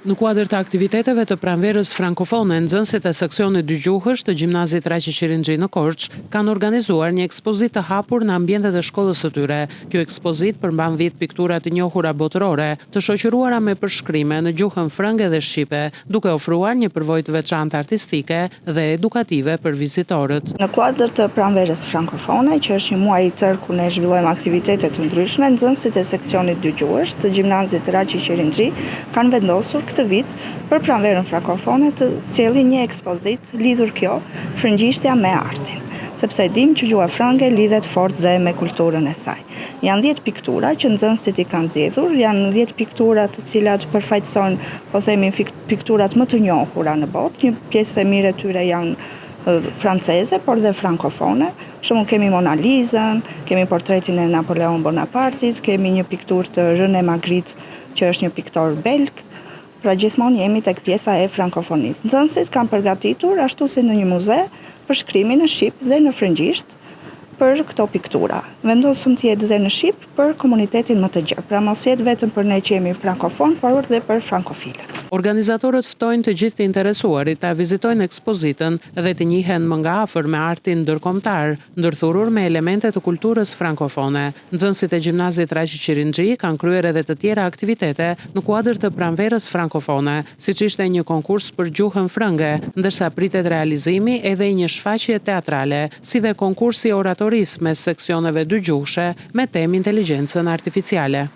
Në kuadër të aktiviteteve të pranverës frankofone, nxënësit e seksionit dëgjuhësh të Gjimnazit Raqi Qirinxhi në Korçë kanë organizuar një ekspozitë të hapur në ambientet e shkollës së tyre. Kjo ekspozitë përmban 10 piktura të njohura botërore, të shoqëruara me përshkrime në gjuhën frënge dhe shqipe, duke ofruar një përvojë të veçantë artistike dhe edukative për vizitorët. Në kuadër të pranverës frankofone, që është një muaj i tërë ku ne zhvillojmë aktivitete të ndryshme, nxënësit e seksionit dëgjuhësh të Gjimnazit Raqi Qirinxhi kanë vendosur këtë vit për pranverën frankofone të sjellin një ekspozitë lidhur kjo frëngjishtja me artin, sepse dim që gjuha frënge lidhet fort dhe me kulturën e saj. Janë 10 piktura që nxënësit i kanë zgjedhur, janë 10 piktura të cilat përfaqësojnë, po themi, pikturat më të njohura në botë. Një pjesë e mirë e tyre janë franceze, por dhe frankofone. Shumë kemi Mona Lisën, kemi portretin e Napoleon Bonapartit, kemi një pikturë të René Magritte, që është një piktor belg. Pra gjithmonë jemi tek pjesa e frankofonisë. Nxënësit kanë përgatitur ashtu si në një muze përshkrimin në shqip dhe në frëngjisht për këto piktura. Vendosëm të jetë dhe në shqip për komunitetin më të gjerë. Pra mos jetë vetëm për ne që jemi frankofon, por dhe për frankofilët. Organizatorët ftojnë të gjithë të interesuarit ta vizitojnë ekspozitën dhe të njihen më nga afër me artin ndërkombëtar, ndërthurur me elemente të kulturës frankofone. Nxënësit e Gjimnazit Raqi Qirinxhi kanë kryer edhe të tjera aktivitete në kuadër të pranverës frankofone, siç ishte një konkurs për gjuhën frënge, ndërsa pritet realizimi edhe i një shfaqje teatrale, si dhe konkursi oratorisë mes seksioneve dëgjuhshe me temë inteligjencën artificiale.